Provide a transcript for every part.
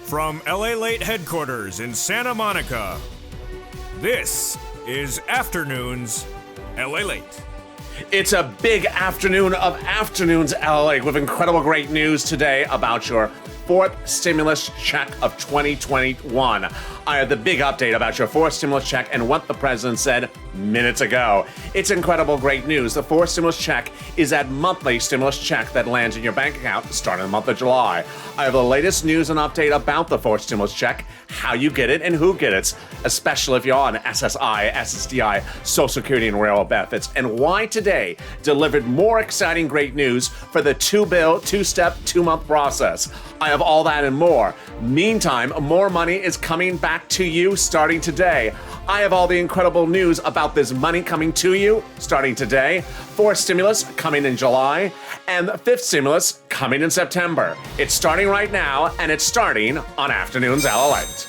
From LALATE headquarters in Santa Monica, this is Afternoons LALATE. It's a big afternoon of Afternoons LA with incredible great news today about your fourth stimulus check of 2021. I have the big update about your fourth stimulus check and what the president said minutes ago. It's incredible great news. The fourth stimulus check is that monthly stimulus check that lands in your bank account starting in the month of July. I have the latest news and update about the fourth stimulus check, how you get it and who gets it, especially if you're on SSI, SSDI, Social Security, and railroad benefits, and why today delivered more exciting great news for the two-step, 2-month process. I have all that and more. Meantime, more money is coming back to you starting today. I have all the incredible news about this money coming to you starting today. Fourth stimulus coming in July, and the fifth stimulus coming in September. It's starting right now, and it's starting on Afternoons LALATE.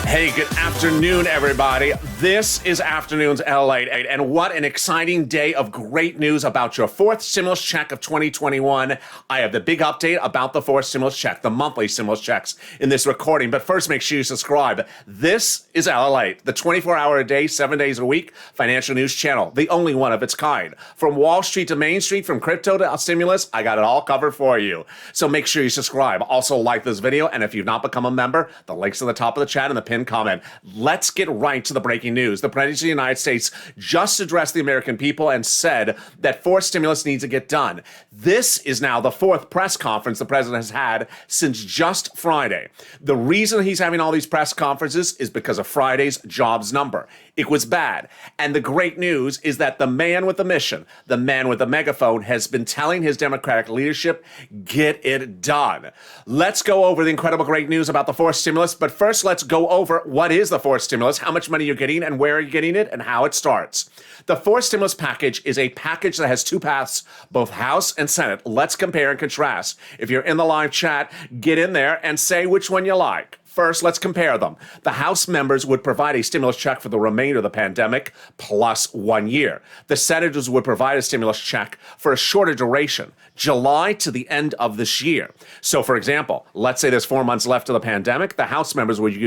Hey, good afternoon, everybody. This is Afternoons LALATE, and what an exciting day of great news about your fourth stimulus check of 2021. I have the big update about the fourth stimulus check, the monthly stimulus checks in this recording. But first, make sure you subscribe. This is LALATE, the 24-hour-a-day, 7 days a week financial news channel, the only one of its kind. From Wall Street to Main Street, from crypto to stimulus, I got it all covered for you. So make sure you subscribe. Also, like this video, and if you've not become a member, the link's at the top of the chat and the pinned comment. Let's get right to the breaking news. The President of the United States just addressed the American people and said that fourth stimulus needs to get done. This is now the fourth press conference the president has had since just Friday. The reason he's having all these press conferences is because of Friday's jobs number. It was bad. And the great news is that the man with the mission, the man with the megaphone, has been telling his Democratic leadership, get it done. Let's go over the incredible great news about the fourth stimulus. But first, let's go over what is the fourth stimulus, how much money you're getting, and where you're getting it, and how it starts. The fourth stimulus package is a package that has two paths, both House and Senate. Let's compare and contrast. If you're in the live chat, get in there and say which one you like. First, let's compare them. The House members would provide a stimulus check for the remainder of the pandemic plus 1 year. The senators would provide a stimulus check for a shorter duration, July to the end of this year. So, for example, let's say there's 4 months left of the pandemic. The House members would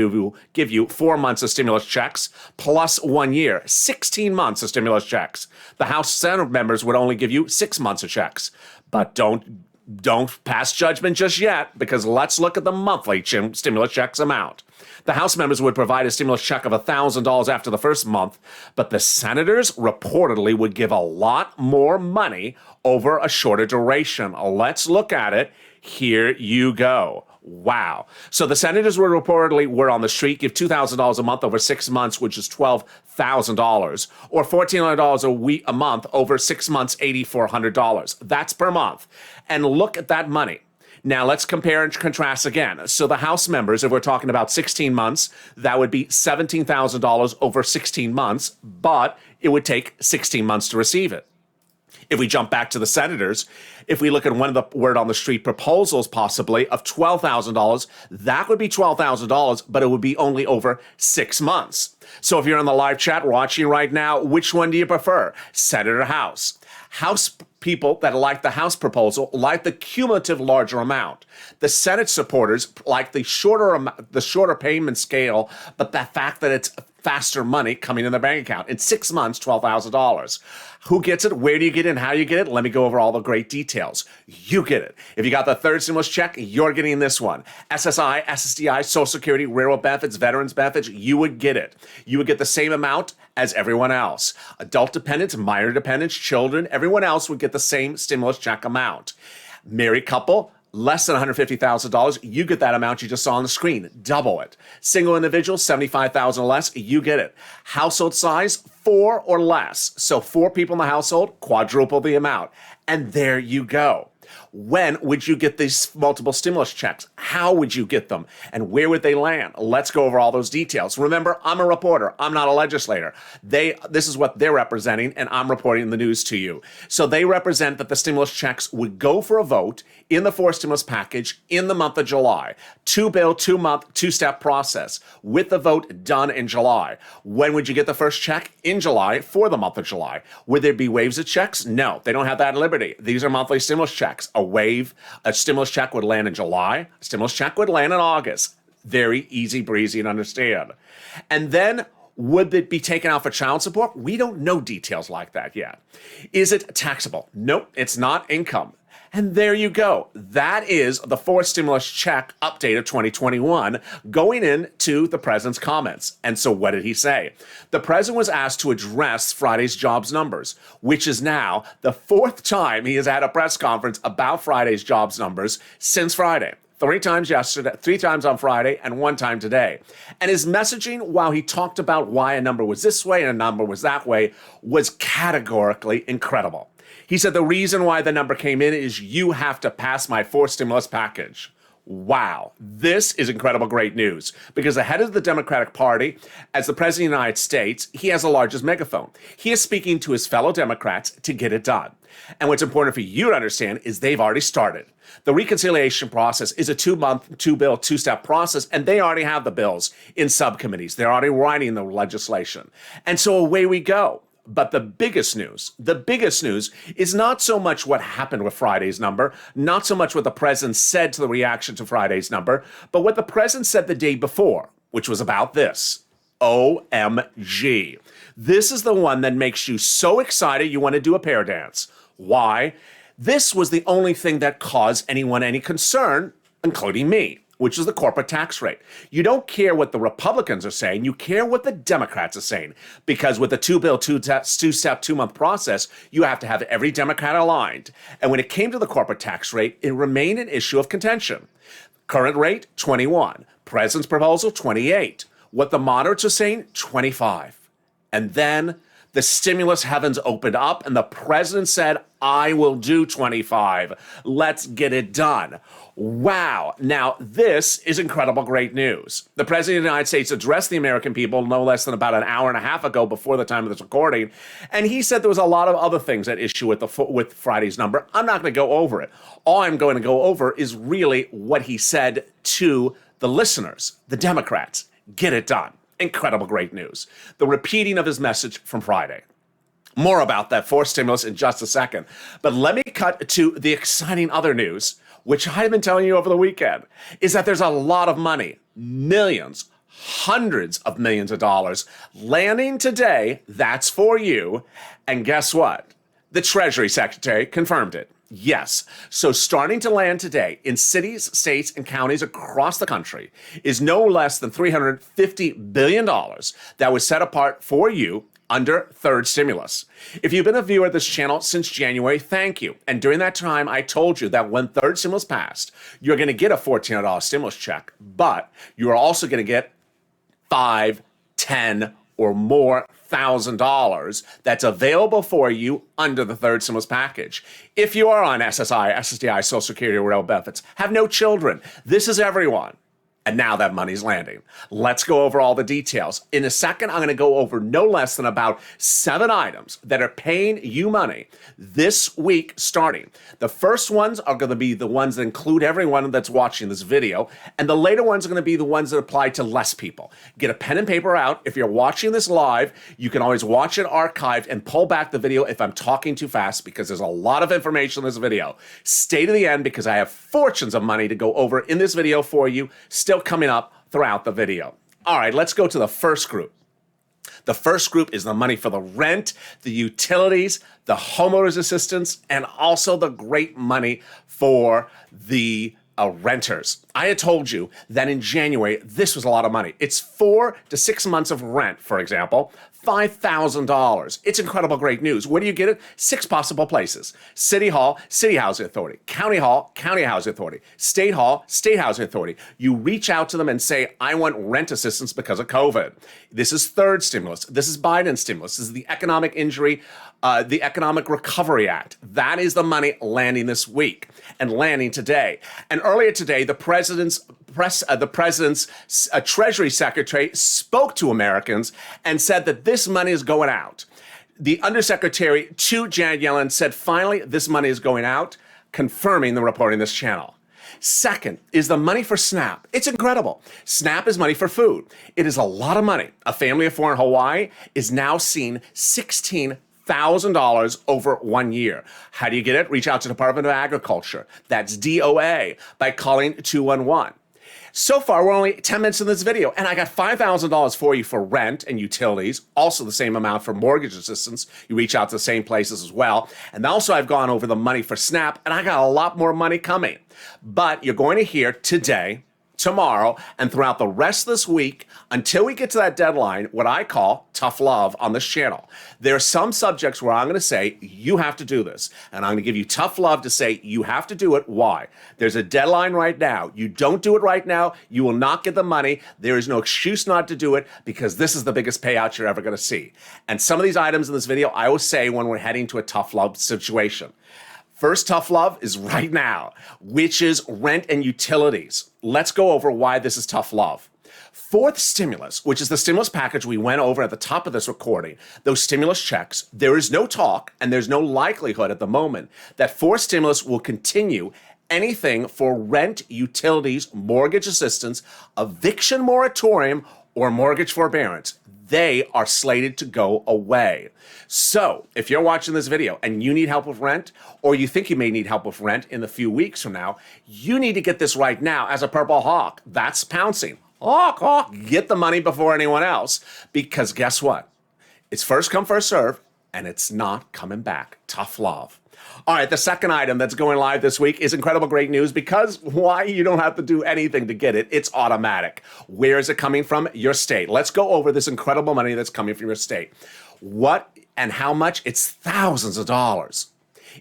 give you 4 months of stimulus checks plus 1 year, 16 months of stimulus checks. The House Senate members would only give you 6 months of checks. But don't pass judgment just yet, because let's look at the monthly stimulus checks amount. The House members would provide a stimulus check of $1,000 after the first month, but the senators reportedly would give a lot more money over a shorter duration. Let's look at it. Here you go. Wow. So the senators were on the street, give $2,000 a month over 6 months, which is $12,000, or $1,400 a month over 6 months, $8,400. That's per month. And look at that money. Now let's compare and contrast again. So the House members, if we're talking about 16 months, that would be $17,000 over 16 months, but it would take 16 months to receive it. If we jump back to the senators, if we look at one of the word on the street proposals possibly of $12,000, that would be $12,000, but it would be only over 6 months. So if you're in the live chat watching right now, which one do you prefer, Senate or House? House people that like the House proposal like the cumulative larger amount. The Senate supporters like the shorter payment scale, but the fact that it's faster money coming in the bank account. In 6 months, $12,000. Who gets it? Where do you get it? And how you get it? Let me go over all the great details. You get it. If you got the third stimulus check, you're getting this one. SSI, SSDI, Social Security, railroad benefits, veterans benefits, you would get it. You would get the same amount as everyone else. Adult dependents, minor dependents, children, everyone else would get the same stimulus check amount. Married couple, less than $150,000, you get that amount you just saw on the screen. Double it. Single individual, $75,000 or less, you get it. Household size, 4 or less. So 4 people in the household, quadruple the amount. And there you go. When would you get these multiple stimulus checks? How would you get them? And where would they land? Let's go over all those details. Remember, I'm a reporter. I'm not a legislator. This is what they're representing, and I'm reporting the news to you. So they represent that the stimulus checks would go for a vote in the fourth stimulus package in the month of July. Two-bill, two-month, two-step process with the vote done in July. When would you get the first check? In July for the month of July. Would there be waves of checks? No, they don't have that liberty. These are monthly stimulus checks. A stimulus check would land in July. A stimulus check would land in August. Very easy breezy to understand. And then would it be taken out for child support? We don't know details like that yet. Is it taxable? Nope, it's not income. And there you go. That is the fourth stimulus check update of 2021 going into the president's comments. And so what did he say? The president was asked to address Friday's jobs numbers, which is now the fourth time he has had a press conference about Friday's jobs numbers since Friday. 3 times yesterday, 3 times on Friday, and 1 time today. And his messaging, while he talked about why a number was this way and a number was that way, was categorically incredible. He said the reason why the number came in is you have to pass my fourth stimulus package. Wow, this is incredible great news because the head of the Democratic Party, as the President of the United States, he has the largest megaphone. He is speaking to his fellow Democrats to get it done. And what's important for you to understand is they've already started. The reconciliation process is a 2-month, 2-bill, 2-step process, and they already have the bills in subcommittees. They're already writing the legislation. And so away we go. But the biggest news is not so much what happened with Friday's number, not so much what the president said to the reaction to Friday's number, but what the president said the day before, which was about this. OMG. This is the one that makes you so excited you want to do a pear dance. Why? This was the only thing that caused anyone any concern, including me, which is the corporate tax rate. You don't care what the Republicans are saying, you care what the Democrats are saying. Because with the 2-bill, 2-step, 2-month process, you have to have every Democrat aligned. And when it came to the corporate tax rate, it remained an issue of contention. Current rate, 21. President's proposal, 28. What the moderates are saying, 25. And then the stimulus heavens opened up and the president said, I will do 25. Let's get it done. Wow. Now, this is incredible great news. The President of the United States addressed the American people no less than about an hour and a half ago before the time of this recording, and he said there was a lot of other things at issue with Friday's number. I'm not going to go over it. All I'm going to go over is really what he said to the listeners, the Democrats. Get it done. Incredible great news. The repeating of his message from Friday. More about that fourth stimulus in just a second. But let me cut to the exciting other news, which I've been telling you over the weekend, is that there's a lot of money, millions, hundreds of millions of dollars landing today. That's for you. And guess what? The Treasury Secretary confirmed it. Yes. So starting to land today in cities, states, and counties across the country is no less than $350 billion that was set apart for you under third stimulus. If you've been a viewer of this channel since January, thank you. And during that time, I told you that when third stimulus passed, you're going to get a $1,400 stimulus check, but you're also going to get $5, $10, or more $1,000 that's available for you under the third stimulus package. If you are on SSI, SSDI, Social Security, or rail benefits, have no children, this is everyone. And now that money's landing. Let's go over all the details. In a second, I'm going to go over no less than about 7 items that are paying you money this week starting. The first ones are going to be the ones that include everyone that's watching this video, and the later ones are going to be the ones that apply to less people. Get a pen and paper out. If you're watching this live, you can always watch it archived and pull back the video if I'm talking too fast because there's a lot of information in this video. Stay to the end because I have fortunes of money to go over in this video for you. Still coming up throughout the video. All right, let's go to the first group. The first group is the money for the rent, the utilities, the homeowners assistance, and also the great money for the renters. I had told you that in January, this was a lot of money. It's 4 to 6 months of rent, for example, $5,000. It's incredible, great news. Where do you get it? 6 possible places. City Hall, City Housing Authority. County Hall, County Housing Authority. State Hall, State Housing Authority. You reach out to them and say, I want rent assistance because of COVID. This is third stimulus. This is Biden's stimulus. This is the Economic Injury, the Economic Recovery Act. That is the money landing this week and landing today. And earlier today, the president's Treasury Secretary spoke to Americans and said that this money is going out. The Undersecretary to Janet Yellen said, finally, this money is going out, confirming the reporting this channel. Second is the money for SNAP. It's incredible. SNAP is money for food. It is a lot of money. A family of 4 in Hawaii is now seeing $16,000 over 1 year. How do you get it? Reach out to Department of Agriculture. That's DOA by calling 211. So far, we're only 10 minutes in this video, and I got $5,000 for you for rent and utilities, also the same amount for mortgage assistance. You reach out to the same places as well. And also, I've gone over the money for SNAP, and I got a lot more money coming. But you're going to hear today, tomorrow, and throughout the rest of this week, until we get to that deadline, what I call tough love on this channel. There are some subjects where I'm going to say, you have to do this. And I'm going to give you tough love to say, you have to do it. Why? There's a deadline right now. You don't do it right now, you will not get the money. There is no excuse not to do it because this is the biggest payout you're ever going to see. And some of these items in this video, I will say when we're heading to a tough love situation. First tough love is right now, which is rent and utilities. Let's go over why this is tough love. Fourth stimulus, which is the stimulus package we went over at the top of this recording, those stimulus checks, there is no talk and there's no likelihood at the moment that fourth stimulus will continue anything for rent, utilities, mortgage assistance, eviction moratorium, or mortgage forbearance. They are slated to go away. So if you're watching this video and you need help with rent, or you think you may need help with rent in a few weeks from now, you need to get this right now as a purple hawk. That's pouncing. Hawk, hawk, get the money before anyone else, because guess what? It's first come, first serve, and it's not coming back. Tough love. All right, the second item that's going live this week is incredible great news because why? You don't have to do anything to get it. It's automatic. Where is it coming from? Your state. Let's go over this incredible money that's coming from your state. What and how much? It's thousands of dollars.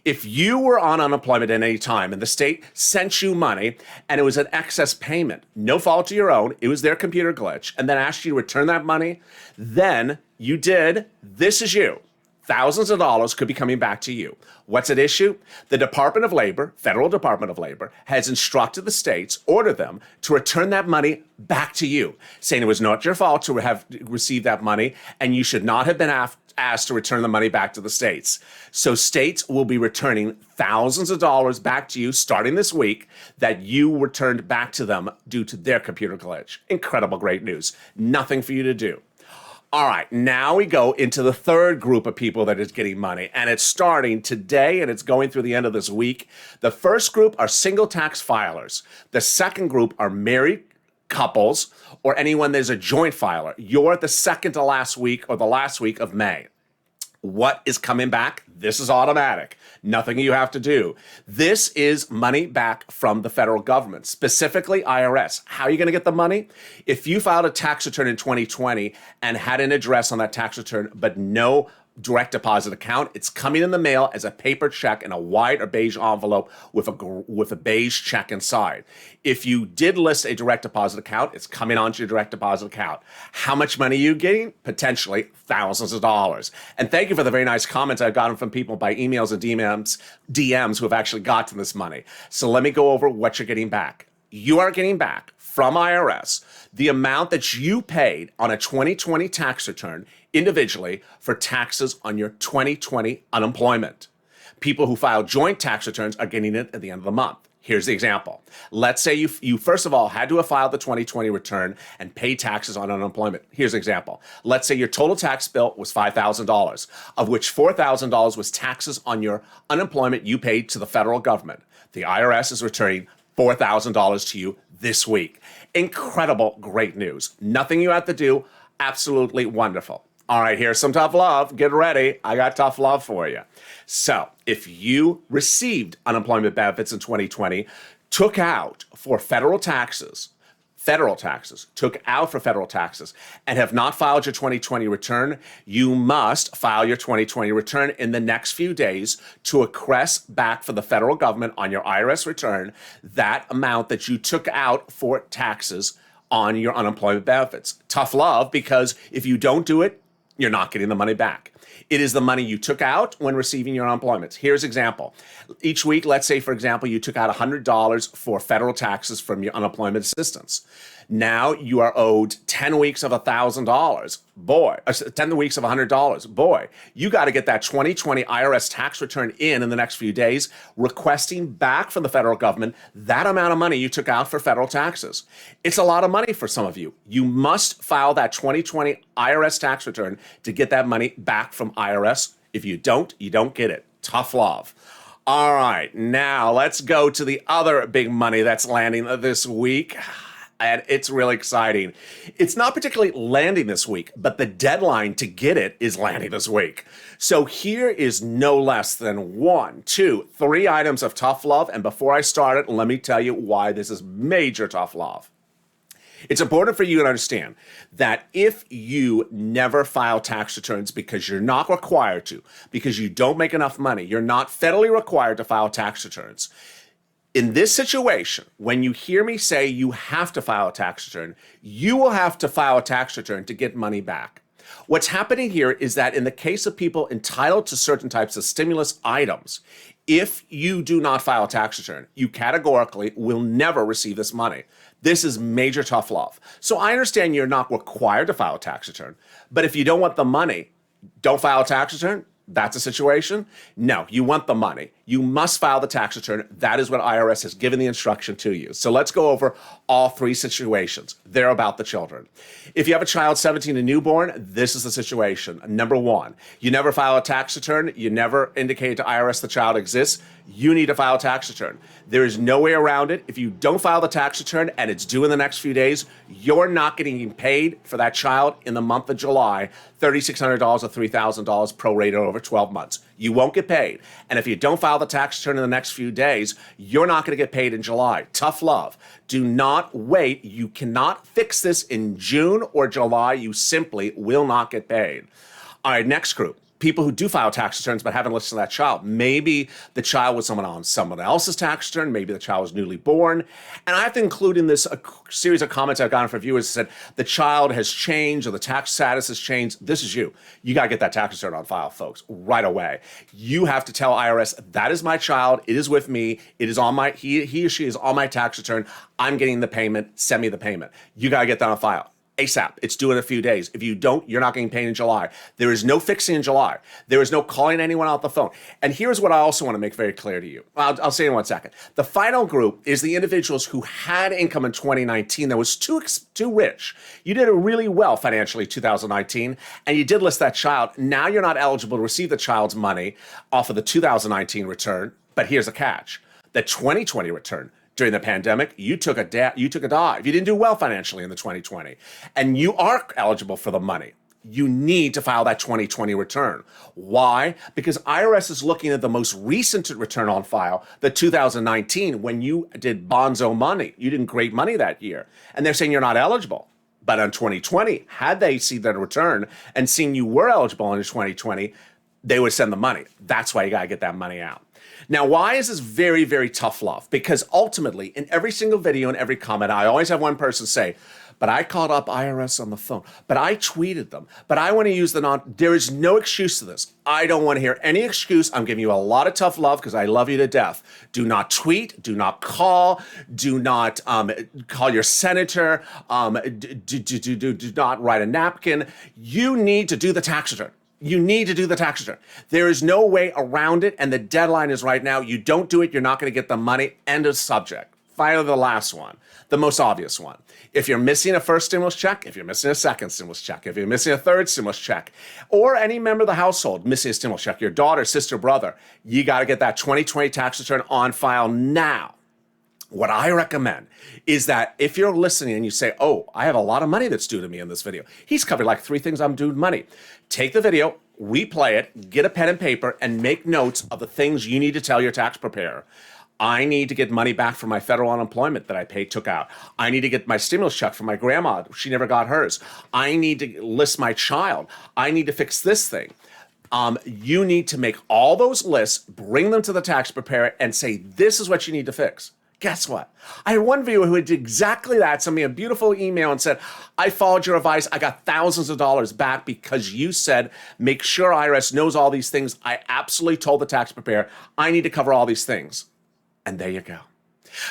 If you were on unemployment at any time and the state sent you money and it was an excess payment, no fault of your own, it was their computer glitch, and then asked you to return that money, then you did, this is you. Thousands of dollars could be coming back to you. What's at issue? The Department of Labor, Federal Department of Labor, has instructed the states, ordered them to return that money back to you, saying it was not your fault to have received that money and you should not have been asked to return the money back to the states. So states will be returning thousands of dollars back to you starting this week that you returned back to them due to their computer glitch. Incredible great news. Nothing for you to do. All right, now we go into the third group of people that is getting money, and it's starting today and it's going through the end of this week. The first group are single tax filers. The second group are married couples or anyone that's a joint filer. You're at the second to last week or the last week of May. What is coming back? This is automatic. Nothing you have to do. This is money back from the federal government, specifically IRS. How are you going to get the money? If you filed a tax return in 2020 and had an address on that tax return, but no direct deposit account, it's coming in the mail as a paper check in a white or beige envelope with a beige check inside. If you did list a direct deposit account, it's coming onto your direct deposit account. How much money are you getting? Potentially thousands of dollars. And thank you for the very nice comments I've gotten from people by emails and DMs who have actually gotten this money. So let me go over what you're getting back. You are getting back from IRS the amount that you paid on a 2020 tax return individually for taxes on your 2020 unemployment. People who file joint tax returns are getting it at the end of the month. Here's the example. Let's say you first of all had to have filed the 2020 return and pay taxes on unemployment. Here's an example. Let's say your total tax bill was $5,000, of which $4,000 was taxes on your unemployment you paid to the federal government. The IRS is returning $4,000 to you this week. Incredible, great news. Nothing you have to do. Absolutely wonderful. All right, here's some tough love. Get ready. I got tough love for you. So if you received unemployment benefits in 2020, took out for federal taxes, took out for federal taxes, and have not filed your 2020 return, you must file your 2020 return in the next few days to request back for the federal government on your IRS return that amount that you took out for taxes on your unemployment benefits. Tough love, because if you don't do it, you're not getting the money back. It is the money you took out when receiving your unemployment. Here's an example. Each week, let's say, for example, you took out $100 for federal taxes from your unemployment assistance. Now you are owed 10 weeks of $1,000. Boy, 10 weeks of $100. Boy, you got to get that 2020 IRS tax return in the next few days, requesting back from the federal government that amount of money you took out for federal taxes. It's a lot of money for some of you. You must file that 2020 IRS tax return to get that money back from IRS. If you don't get it. Tough love. All right, now let's go to the other big money that's landing this week. And it's really exciting. It's not particularly landing this week, but the deadline to get it is landing this week. So here is no less than 1, 2, 3 items of tough love. And before I start it, let me tell you why this is major tough love. It's important for you to understand that if you never file tax returns because you're not required to, because you don't make enough money, you're not federally required to file tax returns. In this situation, when you hear me say you have to file a tax return, you will have to file a tax return to get money back. What's happening here is that in the case of people entitled to certain types of stimulus items, if you do not file a tax return, you categorically will never receive this money. This is major tough love. So I understand you're not required to file a tax return, but if you don't want the money, don't file a tax return. That's a situation? No, you want the money. You must file the tax return. That is what IRS has given the instruction to you. So let's go over all 3 situations. They're about the children. If you have a child 17 and newborn, this is the situation. Number 1, you never file a tax return. You never indicate to IRS the child exists. You need to file a tax return. There is no way around it. If you don't file the tax return and it's due in the next few days, you're not getting paid for that child in the month of July, $3,600 or $3,000 prorated over 12 months. You won't get paid. And if you don't file the tax return in the next few days, you're not going to get paid in July. Tough love. Do not wait. You cannot fix this in June or July. You simply will not get paid. All right, next group. People who do file tax returns but haven't listed that child. Maybe the child was someone on someone else's tax return. Maybe the child was newly born. And I have to include in this a series of comments I've gotten from viewers that said the child has changed or the tax status has changed. This is you. You got to get that tax return on file, folks, right away. You have to tell IRS, that is my child. It is with me. It is on my, he or she is on my tax return. I'm getting the payment. Send me the payment. You got to get that on file. ASAP. It's due in a few days. If you don't, you're not getting paid in July. There is no fixing in July. There is no calling anyone out the phone. And here's what I also want to make very clear to you. I'll say in 1 second. The final group is the individuals who had income in 2019 that was too rich. You did it really well financially 2019, and you did list that child. Now you're not eligible to receive the child's money off of the 2019 return. But here's the catch. The 2020 return. During the pandemic, you took a dive. You didn't do well financially in the 2020, and you are eligible for the money. You need to file that 2020 return. Why? Because IRS is looking at the most recent return on file, the 2019, when you did bonzo money. You didn't great money that year, and they're saying you're not eligible. But on 2020, had they seen that return and seen you were eligible in 2020, they would send the money. That's why you got to get that money out. Now, why is this very, very tough love? Because ultimately, in every single video and every comment, I always have one person say, but I called up IRS on the phone, but I tweeted them, but I want to use there is no excuse to this. I don't want to hear any excuse. I'm giving you a lot of tough love because I love you to death. Do not tweet, do not call, do not call your senator, do not write a napkin. You need to do the tax return. You need to do the tax return. There is no way around it, and the deadline is right now. You don't do it, you're not going to get the money. End of subject. Finally, the last one, the most obvious one. If you're missing a first stimulus check, if you're missing a second stimulus check, if you're missing a third stimulus check, or any member of the household missing a stimulus check, your daughter, sister, brother, you got to get that 2020 tax return on file now. What I recommend is that if you're listening and you say, oh, I have a lot of money that's due to me in this video. He's covered like 3 things I'm due money. Take the video, replay it, get a pen and paper, and make notes of the things you need to tell your tax preparer. I need to get money back from my federal unemployment that I took out. I need to get my stimulus check from my grandma. She never got hers. I need to list my child. I need to fix this thing. You need to make all those lists, bring them to the tax preparer, and say, this is what you need to fix. Guess what? I had one viewer who did exactly that, sent me a beautiful email and said, I followed your advice. I got thousands of dollars back because you said, make sure IRS knows all these things. I absolutely told the tax preparer, I need to cover all these things. And there you go.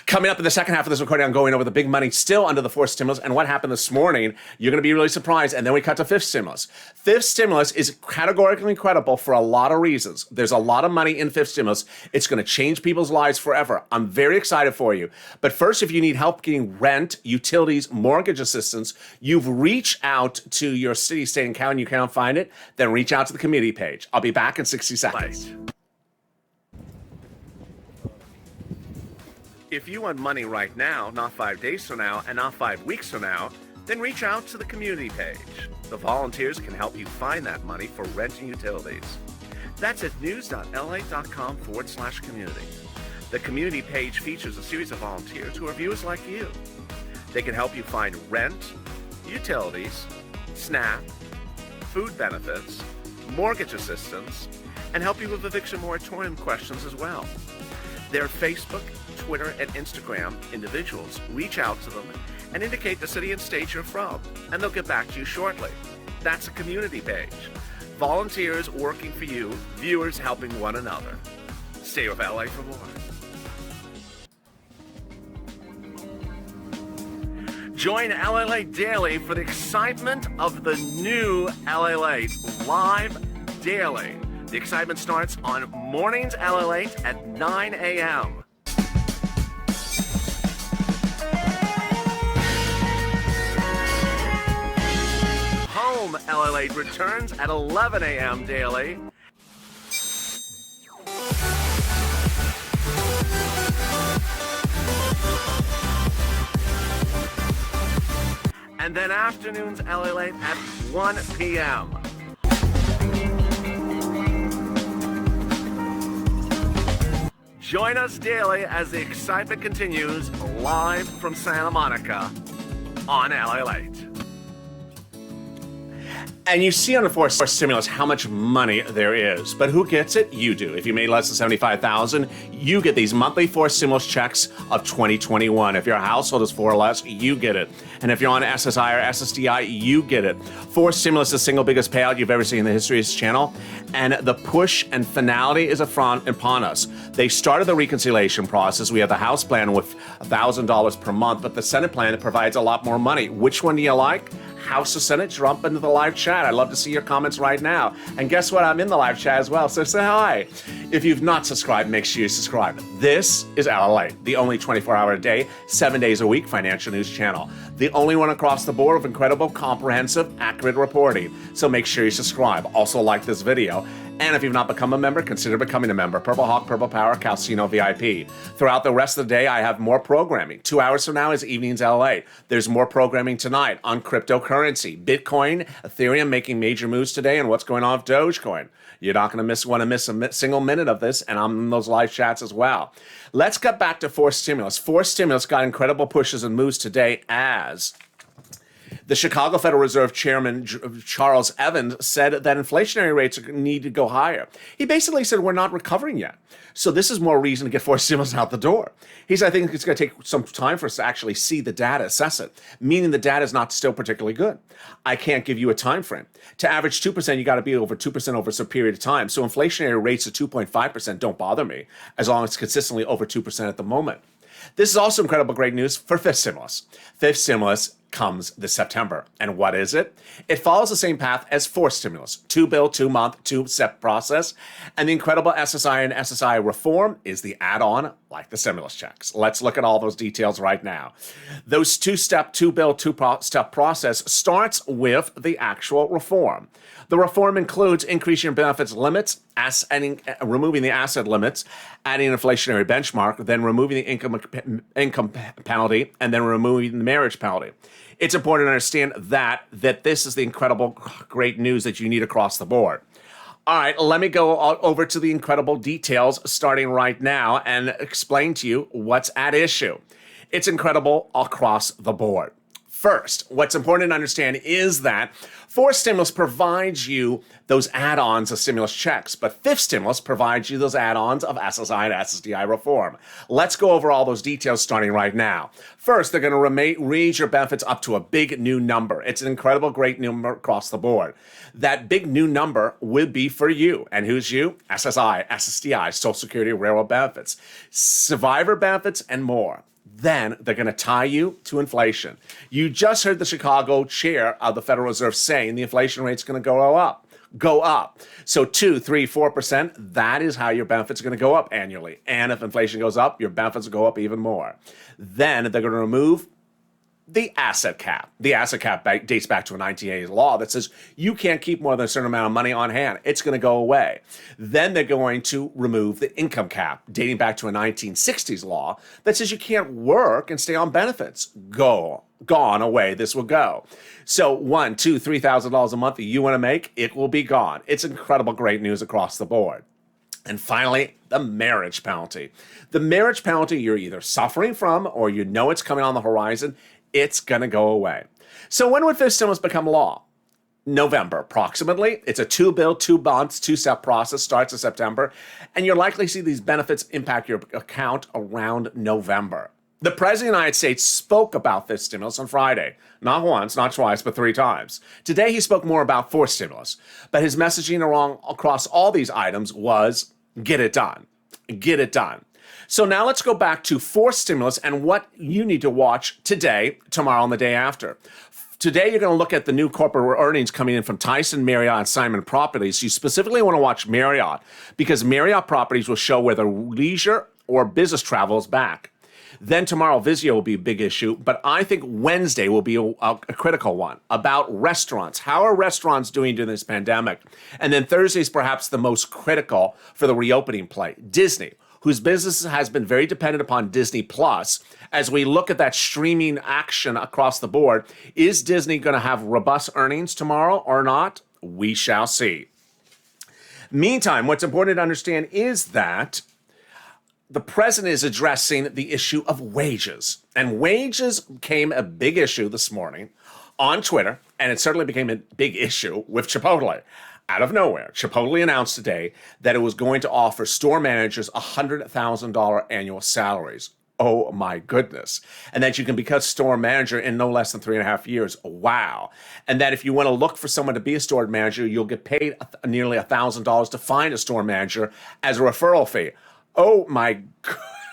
Coming up in the second half of this recording, I'm going over the big money still under the fourth stimulus and what happened this morning. You're going to be really surprised. And then we cut to fifth stimulus. Fifth stimulus is categorically incredible for a lot of reasons. There's a lot of money in fifth stimulus. It's going to change people's lives forever. I'm very excited for you. But first, if you need help getting rent, utilities, mortgage assistance, you've reached out to your city, state, and county, and you can't find it, then reach out to the community page. I'll be back in 60 seconds. If you want money right now, not 5 days from now, and not 5 weeks from now, then reach out to the community page. The volunteers can help you find that money for rent and utilities. That's at news.la.com/community. The community page features a series of volunteers who are viewers like you. They can help you find rent, utilities, SNAP, food benefits, mortgage assistance, and help you with eviction moratorium questions as well. Their Facebook, Twitter, and Instagram individuals reach out to them and indicate the city and state you're from, and they'll get back to you shortly. That's a community page. Volunteers working for you, viewers helping one another. Stay with LA for more. Join LALATE Daily for the excitement of the new LALATE live daily. The excitement starts on mornings LALATE at 9 a.m. Home LALATE returns at 11 a.m. daily. And then afternoons LALATE at 1 p.m. Join us daily as the excitement continues live from Santa Monica on LALATE. And you see on the fourth stimulus how much money there is. But who gets it? You do. If you made less than $75,000, you get these monthly fourth stimulus checks of 2021. If your household is four or less, you get it. And if you're on SSI or SSDI, you get it. Fourth stimulus is the single biggest payout you've ever seen in the history of this channel. And the push and finality is upon us. They started the reconciliation process. We have the House plan with $1,000 per month, but the Senate plan provides a lot more money. Which one do you like? House or Senate? Jump into the live chat. I'd love to see your comments right now. And guess what? I'm in the live chat as well, so say hi. If you've not subscribed, make sure you subscribe. This is LALATE, the only 24-hour a day, 7 days a week financial news channel. The only one across the board with incredible, comprehensive, accurate reporting. So make sure you subscribe. Also like this video. And if you've not become a member, consider becoming a member. Purple Hawk, Purple Power, Calcino VIP. Throughout the rest of the day, I have more programming. 2 hours from now is Evenings LA. There's more programming tonight on cryptocurrency, Bitcoin, Ethereum making major moves today, and what's going on with Dogecoin. You're not going to want to miss a single minute of this, and I'm in those live chats as well. Let's get back to fourth stimulus. Fourth stimulus got incredible pushes and moves today as the Chicago Federal Reserve Chairman Charles Evans said that inflationary rates need to go higher. He basically said we're not recovering yet. So this is more reason to get fourth stimulus out the door. He said, I think it's going to take some time for us to actually see the data, assess it, meaning the data is not still particularly good. I can't give you a time frame. To average 2%, you got to be over 2% over some period of time. So inflationary rates of 2.5% don't bother me as long as it's consistently over 2% at the moment. This is also incredible great news for fifth stimulus. Fifth stimulus comes this September. And what is it? It follows the same path as fourth stimulus. 2 bill, 2 month, 2-step process. And the incredible SSI and SSI reform is the add-on like the stimulus checks. Let's look at all those details right now. Those 2-step, 2 bill, 2-step process starts with the actual reform. The reform includes increasing your benefits limits, removing the asset limits, adding an inflationary benchmark, then removing the income penalty, and then removing the marriage penalty. It's important to understand that this is the incredible, great news that you need across the board. All right, let me go over to the incredible details starting right now and explain to you what's at issue. It's incredible across the board. First, what's important to understand is that fourth stimulus provides you those add-ons of stimulus checks, but fifth stimulus provides you those add-ons of SSI and SSDI reform. Let's go over all those details starting right now. First, they're going to raise your benefits up to a big new number. It's an incredible, great number across the board. That big new number will be for you. And who's you? SSI, SSDI, Social Security, Railroad benefits, survivor benefits, and more. Then they're going to tie you to inflation. You just heard the Chicago chair of the Federal Reserve saying the inflation rate's going to go up. So 2, 3, 4%, that is how your benefits are going to go up annually. And if inflation goes up, your benefits will go up even more. Then they're going to remove the asset cap. The asset cap dates back to a 1980s law that says you can't keep more than a certain amount of money on hand. It's going to go away. Then they're going to remove the income cap, dating back to a 1960s law that says you can't work and stay on benefits. Gone away. This will go. So $1,000, $2,000, $3,000 a month that you want to make, it will be gone. It's incredible, great news across the board. And finally, the marriage penalty. The marriage penalty you're either suffering from or you know it's coming on the horizon. It's going to go away. So when would fifth stimulus become law? November, approximately. It's a 2-bill, 2 months, 2-step process, starts in September, and you'll likely see these benefits impact your account around November. The President of the United States spoke about this stimulus on Friday. Not once, not twice, but 3 times. Today, he spoke more about fourth stimulus, but his messaging across all these items was, get it done. Get it done. So now let's go back to fourth stimulus and what you need to watch today, tomorrow, and the day after. Today, you're going to look at the new corporate earnings coming in from Tyson, Marriott, and Simon Properties. You specifically want to watch Marriott because Marriott Properties will show whether leisure or business travel is back. Then tomorrow, Vizio will be a big issue, but I think Wednesday will be a critical one about restaurants. How are restaurants doing during this pandemic? And then Thursday is perhaps the most critical for the reopening play. Disney, whose business has been very dependent upon Disney Plus. As we look at that streaming action across the board, is Disney going to have robust earnings tomorrow or not? We shall see. Meantime, what's important to understand is that the president is addressing the issue of wages. And wages became a big issue this morning on Twitter, and it certainly became a big issue with Chipotle. Out of nowhere, Chipotle announced today that it was going to offer store managers $100,000 annual salaries. Oh my goodness. And that you can become store manager in no less than 3.5 years. Wow. And that if you want to look for someone to be a store manager, you'll get paid nearly $1,000 to find a store manager as a referral fee. Oh my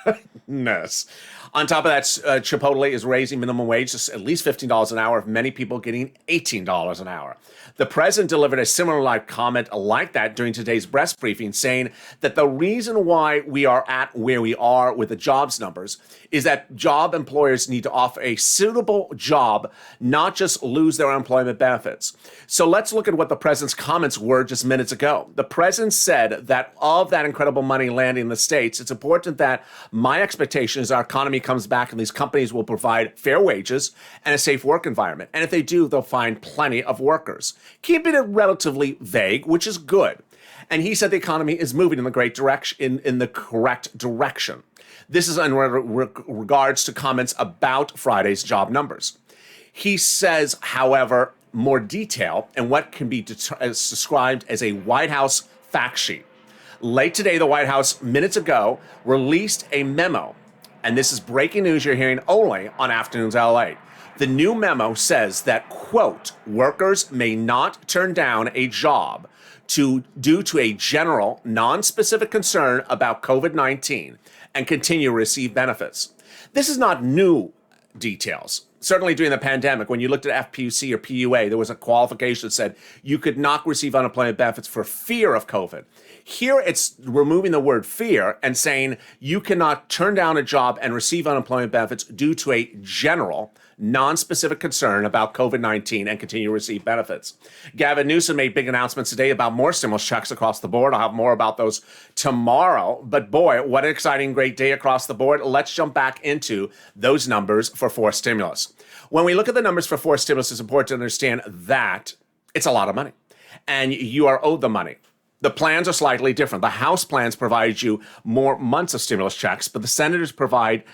goodness. On top of that, Chipotle is raising minimum wage to at least $15 an hour, with many people getting $18 an hour. The president delivered a similar live comment like that during today's press briefing, saying that the reason why we are at where we are with the jobs numbers is that job employers need to offer a suitable job, not just lose their unemployment benefits. So let's look at what the president's comments were just minutes ago. The president said that of that incredible money landing in the States, it's important that my expectation is our economy comes back and these companies will provide fair wages and a safe work environment. And if they do, they'll find plenty of workers. Keeping it relatively vague, which is good. And he said the economy is moving in the great direction, in the correct direction. This is in regards to comments about Friday's job numbers. He says, however, more detail and what can be described as a White House fact sheet. Late today, the White House, minutes ago, released a memo. And this is breaking news you're hearing only on Afternoons LALATE. The new memo says that, quote, workers may not turn down a job due to a general, non-specific concern about COVID-19 and continue to receive benefits. This is not new details. Certainly during the pandemic, when you looked at FPUC or PUA, there was a qualification that said you could not receive unemployment benefits for fear of COVID. Here, it's removing the word fear and saying you cannot turn down a job and receive unemployment benefits due to a general, non-specific concern about COVID-19 and continue to receive benefits. Gavin Newsom made big announcements today about more stimulus checks across the board. I'll have more about those tomorrow. But boy, what an exciting, great day across the board. Let's jump back into those numbers for fourth stimulus. When we look at the numbers for fourth stimulus, it's important to understand that it's a lot of money and you are owed the money. The plans are slightly different. The House plans provide you more months of stimulus checks, but the senators provide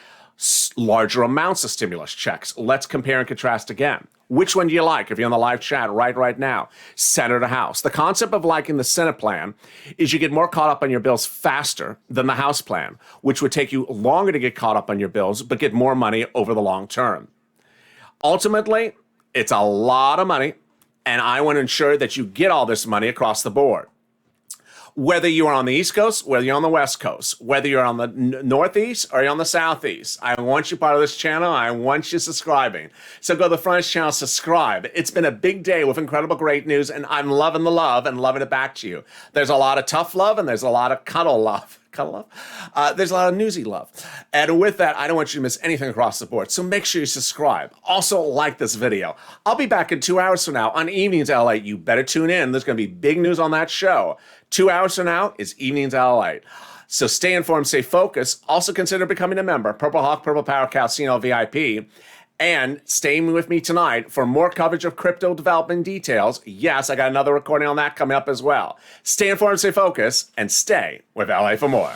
larger amounts of stimulus checks. Let's compare and contrast again. Which one do you like if you're on the live chat right now? Senate or House? The concept of liking the Senate plan is you get more caught up on your bills faster than the House plan, which would take you longer to get caught up on your bills, but get more money over the long term. Ultimately, it's a lot of money, and I want to ensure that you get all this money across the board. Whether you are on the East Coast, whether you're on the West Coast, whether you're on the Northeast or you're on the Southeast, I want you part of this channel. I want you subscribing. So go to the front of this channel, subscribe. It's been a big day with incredible great news, and I'm loving the love and loving it back to you. There's a lot of tough love, and there's a lot of cuddle love. There's a lot of newsy love. And with that, I don't want you to miss anything across the board. So make sure you subscribe. Also, like this video. I'll be back in 2 hours from now on Evenings LA. You better tune in. There's going to be big news on that show. 2 hours from now is Evenings LA. So stay informed, stay focused. Also consider becoming a member. Purple Hawk, Purple Power Casino VIP. And staying with me tonight for more coverage of crypto development details. Yes, I got another recording on that coming up as well. Stay informed, stay focused, and stay with LA for more.